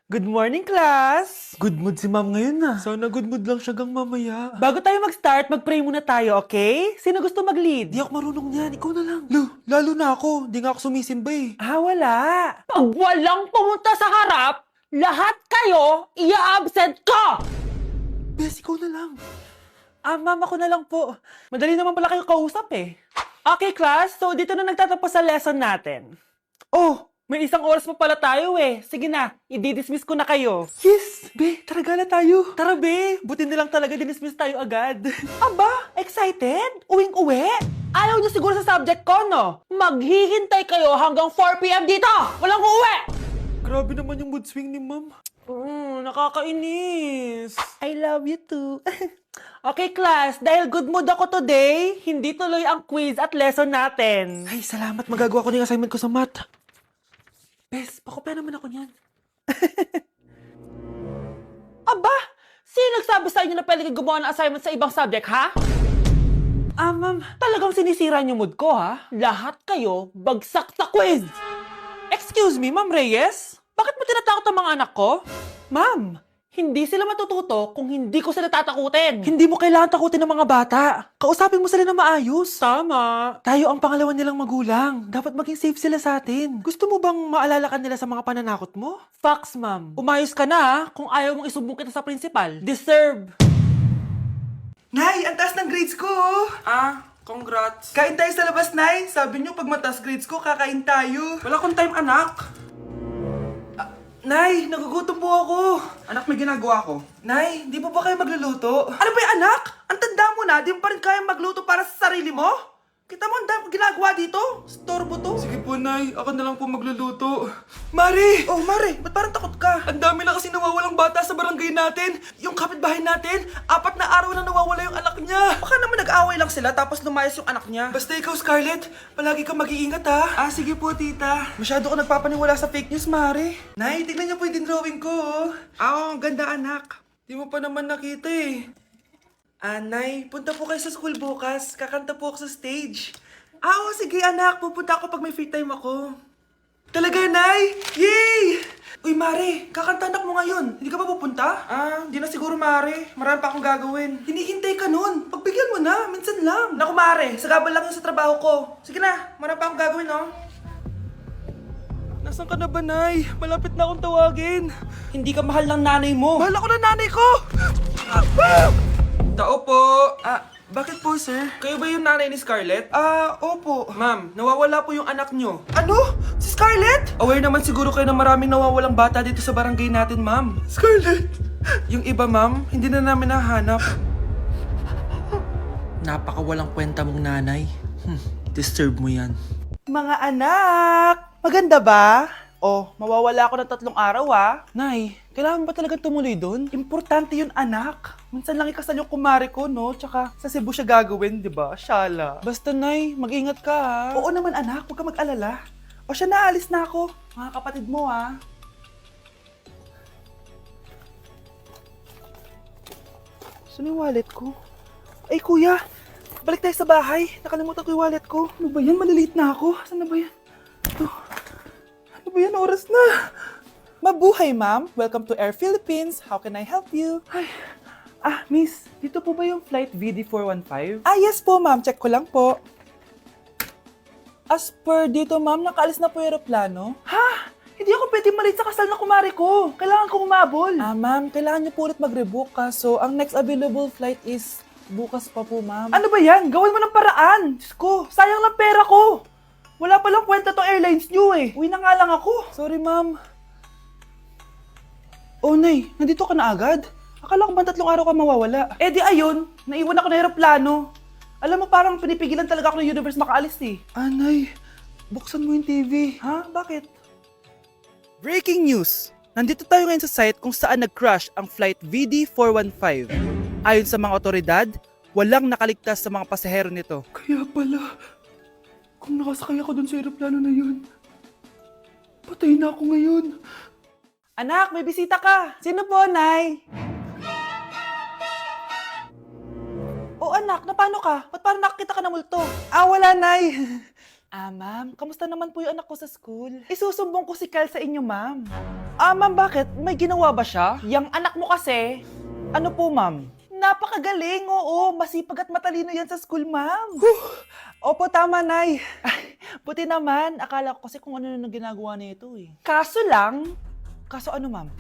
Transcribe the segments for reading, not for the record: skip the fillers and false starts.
Good morning, class! Good mood si ma'am ngayon na. Sana good mood lang siya gang mamaya. Bago tayo mag-start, mag-pray muna tayo, okay? Sino gusto mag-lead? Di ako marunong yan, ikaw na lang. Lalo na ako, di nga ako sumisimba eh. Wala. Pag walang pumunta sa harap, lahat kayo ia-absent ko! Bes, ikaw na lang. Ma'am, ako na lang po. Madali naman pala kayo kausap eh. Okay, class. So, dito na nagtatapos sa lesson natin. Oh, may isang oras pa pala tayo eh. Sige na, i-dismiss ko na kayo. Yes, be, tara gala tayo. Tara be, buti na lang talaga dinismiss tayo agad. Aba, excited? Uwing-uwi? Ayaw niyo siguro sa subject ko, no? Maghihintay kayo hanggang 4 p.m. dito! Walang uuwi! Grabe naman yung mood swing ni ma'am. Nakakainis. I love you too. Okay, class. Dahil good mood ako today, hindi tuloy ang quiz at lesson natin. Ay, salamat, magagawa ko na yung assignment ko sa math. Bes, pakopya naman ako niyan. Aba, sino nagsabi sa inyo na pwede kayo gumawa ng assignment sa ibang subject, ha? Ma'am, talagang sinisira niyo mood ko, ha? Lahat kayo bagsak sa quiz! Excuse me, Ma'am Reyes? Bakit mo tinatakot ang mga anak ko? Ma'am, hindi sila matututo kung hindi ko sila tatakutin. Hindi mo kailangan takutin ng mga bata. Kausapin mo sila na maayos. Tama. Tayo ang pangalawa nilang magulang. Dapat maging safe sila sa atin. Gusto mo bang maalala ka nila sa mga pananakot mo? Facts, ma'am. Umayos ka na, ha? Kung ayaw mong isumbong kita sa principal. Deserve. Nay, ang taas ng grades ko! Congrats. Kain tayo sa labas, Nay! Sabi niyo, pag mataas grades ko, kakain tayo. Wala akong time, anak. Nay, nagugutom po ako. Anak, may ginagawa ko. Nay, di po ba kayo magluluto? Ano ba yung anak? Ang tanda mo na, di mo pa rin kaya magluto para sa sarili mo? Kita mo, ang dami kong ginagawa dito. Storbo to. Sige po, Nay. Ako na lang po magluluto. Mari! Oh, Mari, ba't parang takot ka? Ang dami na kasi nawawalang bata sa barangay natin. Yung kapitbahay natin, 4 na araw na nawawala yung anak niya. Baka naman nag-away lang sila tapos lumayas yung anak niya. Basta ikaw, Scarlett, palagi kang mag-iingat ha. Sige po, tita. Masyado ko nagpapaniwala sa fake news, Mari. Nay, tignan niyo po yung drawing ko. Ang ganda, anak. Di mo pa naman nakita eh. Nay, punta po kayo sa school bukas. Kakanta po ako sa stage. Sige anak. Pupunta ako pag may free time ako. Talaga, Nay? Yay! Uy, Mare, kakanta anak mo ngayon. Hindi ka ba pupunta? Hindi na siguro, Mare. Marami pa akong gagawin. Hinihintay ka nun. Pagbigyan mo na, minsan lang. Naku, Mare, sagabal lang yun sa trabaho ko. Sige na, marami pa akong gagawin, no? Nasaan ka na ba, Nay? Malapit na akong tawagin. Hindi ka mahal ng nanay mo. Mahal ako ng nanay ko! Tao po. Bakit po, sir? Kayo ba yung nanay ni Scarlett? Opo. Ma'am, nawawala po yung anak nyo. Ano? Si Scarlett? Aware naman siguro kayo na maraming nawawalang bata dito sa barangay natin, ma'am. Scarlett? Yung iba, ma'am, hindi na namin nahanap. Napakawalang kwenta mong nanay. Disturb mo yan. Mga anak! Maganda ba? Mawawala ako ng 3 araw, Nay, kailangan ba talaga tumuloy doon? Importante yun, anak. Minsan lang ikasal yung kumare ko, no? Tsaka sa Cebu siya gagawin, di ba? Shala. Basta, Nay, mag-ingat ka ha. Oo naman, anak. Huwag ka mag-alala. Siya na, alis na ako. Mga kapatid mo, Saan yung wallet ko? Ay, kuya! Balik tayo sa bahay. Nakalimutan ko yung wallet ko. Ano ba yan? Maliliit na ako. Saan na ba yan? Ano ba yan? Oras na. Mabuhay, ma'am. Welcome to Air Philippines. How can I help you? Miss. Dito po ba yung flight VD415? Yes po, ma'am. Check ko lang po. As per dito, ma'am, nakaalis na po yung aeroplano. Hindi ako pwede malit sa kasal na kumari ko. Kailangan ko umabol. Ma'am, kailangan niyo po ulit mag-rebook So, ang next available flight is bukas pa po, ma'am. Ano ba yan? Gawin mo ng paraan. Diyos ko, sayang lang pera ko. Wala palang kwenta tong airlines niyo eh. Uwi na nga lang ako. Sorry, ma'am. Nay, nandito ka na agad? Akala ko ba 3 araw ka mawawala? Di ayun, naiwan ako ng aeroplano. Alam mo, parang pinipigilan talaga ako ng universe makaalis eh. Nay, buksan mo yung TV. Bakit? Breaking news! Nandito tayo ngayon sa site kung saan nag-crash ang flight VD415. Ayon sa mga otoridad, walang nakaligtas sa mga pasahero nito. Kaya pala, kung nakasakay ako dun sa aeroplano na yun, patay na ako ngayon. Anak, may bisita ka! Sino po, Nay? Anak, na paano ka? Ba't parang nakakita ka ng multo? Wala, Nay. Ma'am, kamusta naman po yung anak ko sa school? Isusumbong ko si Kyle sa inyo, ma'am. Ma'am, bakit? May ginawa ba siya? Yang anak mo kasi, ano po, ma'am? Napakagaling, oo. Masipag at matalino yan sa school, ma'am. Opo, tama, Nay. Ay, buti naman. Akala ko kasi kung ano na ginagawa nito eh. Kaso ano, ma'am?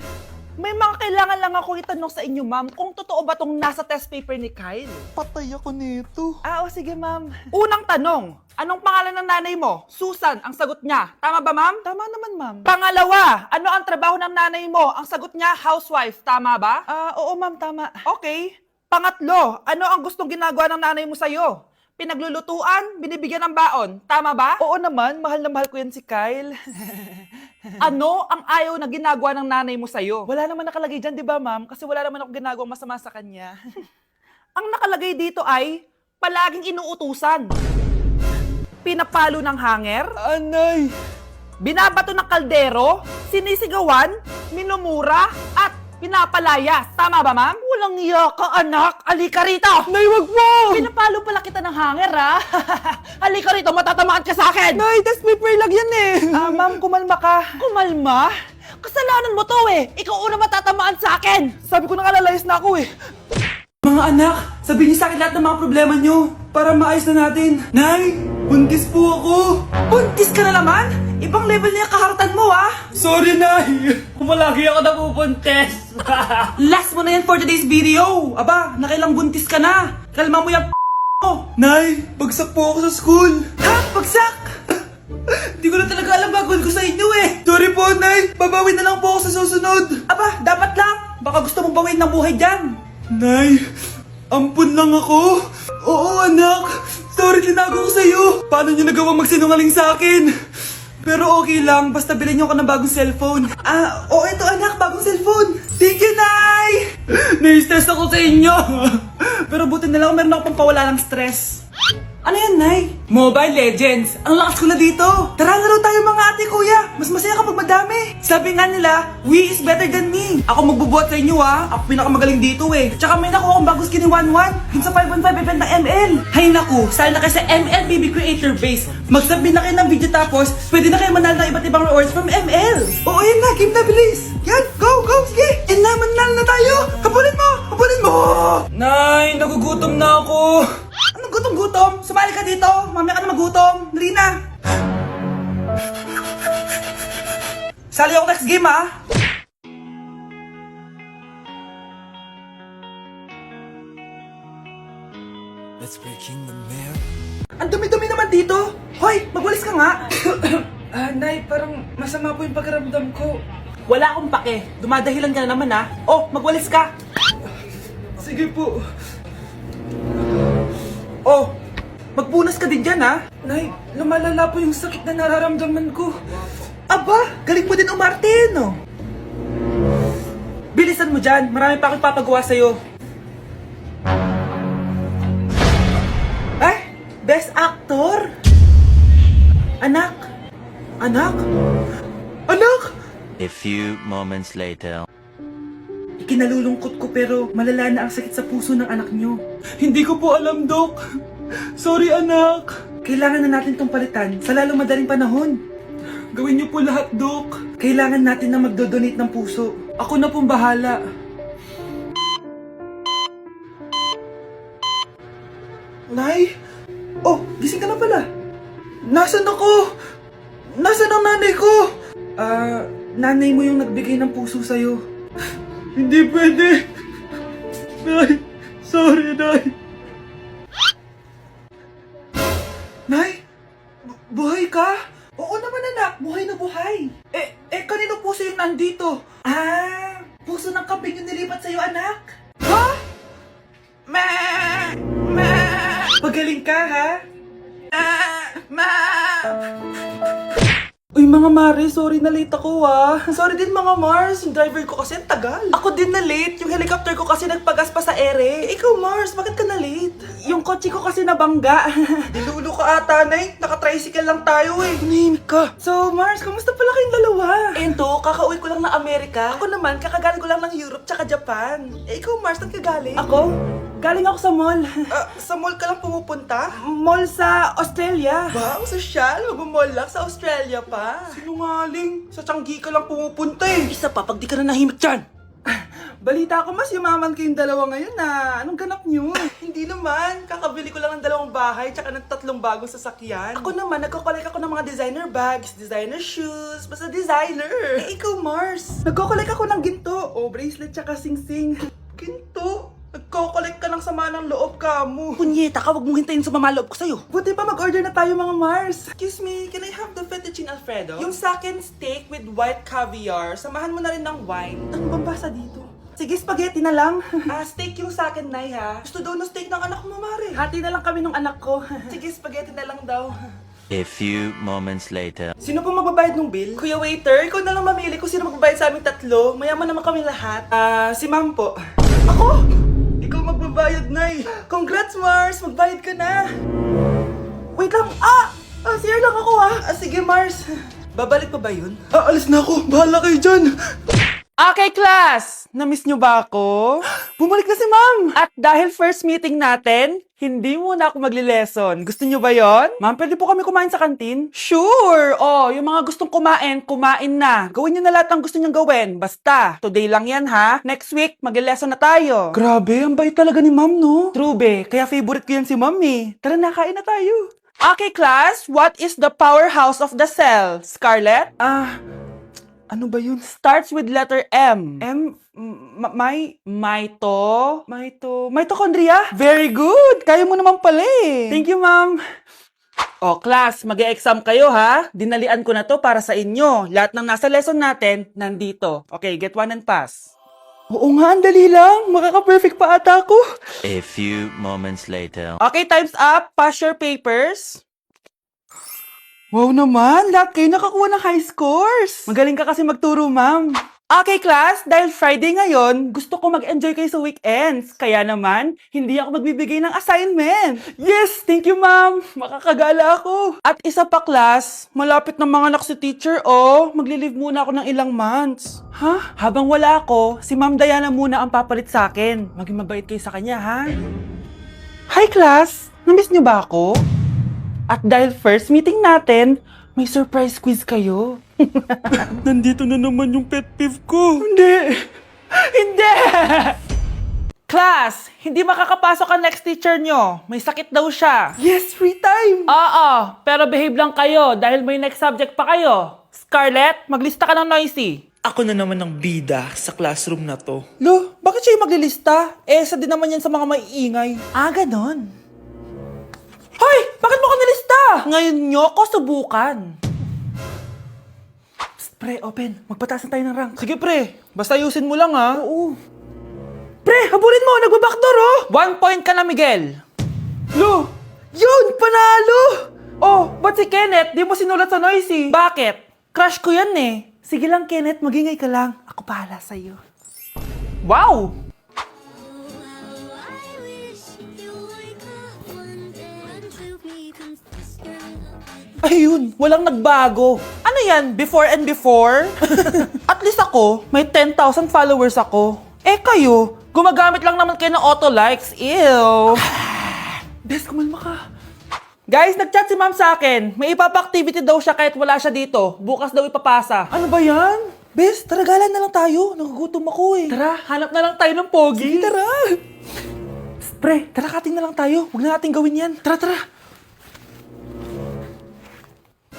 May mga kailangan lang ako itanong sa inyo, ma'am, kung totoo ba tong nasa test paper ni Kyle. Patay ako nito. O sige, ma'am. Unang tanong, anong pangalan ng nanay mo? Susan, ang sagot niya. Tama ba, ma'am? Tama naman, ma'am. Pangalawa, ano ang trabaho ng nanay mo? Ang sagot niya, housewife. Tama ba? Oo, ma'am, tama. Okay. Pangatlo, ano ang gustong ginagawa ng nanay mo sa'yo? Pinaglulutuan, binibigyan ng baon. Tama ba? Oo naman, mahal na mahal ko yan si Kyle. Ano ang ayaw na ginagawa ng nanay mo sa'yo? Wala naman nakalagay dyan, di ba, ma'am? Kasi wala naman ako ginagawang masama sa kanya. Ang nakalagay dito ay palaging inuutusan. Pinapalo ng hanger, Anay! binabato ng kaldero, sinisigawan, minumura, at pinapalayas. Tama ba, ma'am? Walang iya ka, anak. Halika rito! Nay, wag mo! Pinapalo pala kita ng hanger, ha? Halika rito, matatamaan ka sa akin! Nay, test paper lang yan eh! Ma'am, kumalma ka. Kumalma? Kasalanan mo to eh. Ikaw una matatamaan sa akin. Sabi ko nakalayas na ako eh. Mga anak, sabihin niyo sa akin lahat ng mga problema niyo para maayos na natin. Nay, buntis po ako! Buntis ka na naman? Ibang level na yung kaharatan mo, ha? Sorry, Nay! Kumalagi ako na pupuntes. Last mo na yan for today's video. Aba, nakailang buntis ka na. Kalma mo yung mo. Nay, bagsak po ako sa school! Ha? Bagsak? Hindi ko na talaga alam gagawin ko sa inyo eh. Sorry po, Nay! Babawi na lang po ako sa susunod! Aba, dapat lang. Baka gusto mong bawiin ng buhay dyan. Nay, ampun lang ako! Oo, anak! Sorry, tinago ko sa'yo! Paano niyo nagawang magsinungaling sa akin? Pero okay lang, basta bilhin niyo ako ng bagong cellphone. Oo, ito anak, bagong cellphone! Thank you, Nay! Nai-stress ako sa inyo! Pero buti na lang meron ako pampawala ng stress. Ano yan, Nay? Mobile Legends! Ang lakas ko na dito! Tara, laro tayo mga ate kuya! Mas masaya kapag madami! Sabi nga nila, we is better than me! Ako magbubuhat sa inyo Ako pinakamagaling dito eh! Tsaka may nakuha akong bagong skin ni 1-1 dun sa 515 event ng ML! Hay naku! Sali na kayo sa ML BB Creator Base! Mag-submit na kayo ng video tapos pwede na kayo manalo ng iba't ibang rewards from ML! Oo, yan na! Game na bilis! Yan! Go! Go! Sige! Yan na! Manalo na tayo! Kapulin mo! Kapulin mo! Nay! Nagugutom na ako! Anong gutom-gutom? Sumali ka dito! Mamaya ka na magutom! Dali na! Sali ako next game Ang dumi-dumi naman dito! Hoy! Magwalis ka nga! Nay, parang masama po yung pakiramdam ko. Wala akong pake. Dumadahilan ka na naman Oh, magwalis ka! Sige po. Oh, magpunas ka din dyan Nay, lumalala po yung sakit na nararamdaman ko. Aba, galing mo din umarte, no? Bilisan mo dyan, marami pa akong papagawa sa'yo. Best Actor? Anak? Anak? Anak? A few moments later. Ikinalulungkot ko pero malala na ang sakit sa puso ng anak nyo. Hindi ko po alam, Dok. Sorry, anak. Kailangan na natin tong palitan sa lalong madaling panahon. Gawin niyo po lahat, Dok. Kailangan natin na magdodonate ng puso. Ako na pong bahala. Nay? Oh, gising ka na pala. Nasaan ako? Nasaan ang nanay ko? Nanay mo yung nagbigay ng puso sa'yo. Hindi pwede. Nay, sorry, Nay. Nay? Buhay ka? Oo naman anak, buhay na buhay. Kanino puso yung nandito? Puso ng kambing yung nilipat sa'yo anak. Ha? Pagaling ka ha? Uy, mga Mare, sorry na late ako Sorry din mga Mars, yung driver ko kasi ang tagal. Ako din na late, yung helicopter ko kasi nagpagas pa sa ere. Ikaw Mars, bakit ka na late? Yung kotse ko kasi nabangga. Dilulo ka ata, Nay. Naka-tricycle lang tayo eh. Tumihimik ka. So Mars, kamusta pala kayong dalawa? Ento, kakauwi ko lang ng Amerika. Ako naman, kakagaling ko lang ng Europe tsaka Japan. Ikaw Mars, saan ka galing? Ako? Galing ako sa mall. Sa mall ka lang pumupunta? Mall sa Australia. Wow, sosyal. Mag-mall lang sa Australia pa. Sinungaling. Sa Changi ka lang pumupunta eh. Isa pa, pag di ka na nahimik dyan. Balita ko mas yumaman kayong dalawa ngayon na. Anong ganap nyo? Hindi naman. Kakabili ko lang ng 2 bahay tsaka ng 3 bagong sasakyan. Ako naman, nagko-collect ako ng mga designer bags, designer shoes, basta designer. Eh, ikaw, Mars. Nagko-collect ako ng ginto. O, bracelet tsaka sing-sing. Ginto. Nagko-collect ka ng sama ng loob ka mo. Punyeta ka, wag mong hintayin sa mamaloob ko sa'yo. Buti pa mag-order na tayo mga Mars. Excuse me, can I have the fettuccine Alfredo? Yung sa akin steak with white caviar. Samahan mo na rin ng wine. Ano bang basa dito? Sige, spaghetti na lang. Steak yung sa akin, Nay, ha? Gusto daw ng steak ng anak mo, Mare. Hati na lang kami ng anak ko. Sige, spaghetti na lang daw. A few moments later. Sino pong magbabayad ng bill? Kuya waiter, ikaw na lang mamili kung sino magbabayad sa aming 3. Mayaman naman kami lahat. Si ma'am po. Ako? Ikaw magbabayad, Nay. Congrats, Mars! Magbayad ka na. Wait lang. CR lang ako Sige, Mars. Babalik pa ba yun? Alis na ako. Bahala kayo dyan. Okay, class! Namiss nyo ba ako? Bumalik na si ma'am. At dahil first meeting natin, hindi muna ako magli-lesson. Gusto nyo ba yon? Ma'am, pwede po kami kumain sa kantin? Sure! Oh, yung mga gustong kumain, kumain na. Gawin nyo na lahat ng gusto nyong gawin. Basta, today lang yan ha. Next week, magli-lesson na tayo. Grabe, ang bait talaga ni ma'am, no? True be, kaya favorite ko yan si ma'am eh. Tara na, kain na tayo. Okay, class, what is the powerhouse of the cell? Scarlett? Ano ba yun? Starts with letter M. Mitochondria? Very good! Kaya mo naman pala eh. Thank you, ma'am. O, class, mag-e-exam kayo ha. Dinalian ko na to para sa inyo. Lahat ng nasa lesson natin, nandito. Okay, get 1 and pass. Oo nga, ang dali lang. Makaka-perfect pa ata ako. A few moments later. Okay, time's up. Pass your papers. Wow naman, lahat kayo nakakuha ng high scores. Magaling ka kasi magturo, ma'am. Okay, class, dahil Friday ngayon, gusto ko mag-enjoy kayo sa weekends. Kaya naman, hindi ako magbibigay ng assignment. Yes, thank you, ma'am. Makakagala ako. At isa pa, class, malapit na mga anak si teacher, oh. Magli-leave muna ako ng ilang months. Ha? Habang wala ako, si Ma'am Diana muna ang papalit sa akin. Maging mabait kayo sa kanya, ha? Hi, class. Namiss niyo ba ako? At dahil first meeting natin, may surprise quiz kayo. Nandito na naman yung pet peeve ko. Hindi! Hindi! Class, hindi makakapasok ang next teacher nyo. May sakit daw siya. Yes, free time. Oo, pero behave lang kayo dahil may next subject pa kayo. Scarlett, maglista ka ng noisy. Ako na naman ang bida sa classroom na to. Lo, bakit siya yung maglilista? Isa din naman yan sa mga maiingay. Ganon. Hoy! Bakit mo ko nilista? Ngayon nyo ko subukan. Psst, pre, open. Magpataas na tayo ng rank. Sige, pre. Basta ayusin mo lang, ha? Oo. Pre, habulin mo! Nagbabackdoor, oh! 1 point ka na, Miguel. Lo! Yun! Panalo! Oh, ba't si Kenneth? Di mo sinulat sa noisy. Bakit? Crush ko yan, eh. Sige lang, Kenneth. Magingay ka lang. Ako bahala sa'yo. Wow! Ayun, walang nagbago. Ano yan? Before and before? At least ako, may 10,000 followers ako. Eh kayo, gumagamit lang naman kayo ng auto likes. Ew. Bes, kumalma ka. Guys, nag-chat si ma'am sa akin. May ipapa-activity daw siya kahit wala siya dito. Bukas daw ipapasa. Ano ba yan? Bes, tara galan na lang tayo. Nagugutom ako eh. Tara, hanap na lang tayo ng pogi. Sige, tara. Psst, pre, tara kating na lang tayo. Huwag na natin gawin yan. Tara, tara.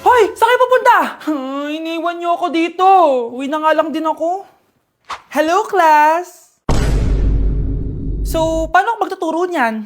Hoy! Saan kayo pupunta? Iniwan niyo ako dito. Uwi na nga lang din ako. Hello, class! So, paano ako magtuturo niyan?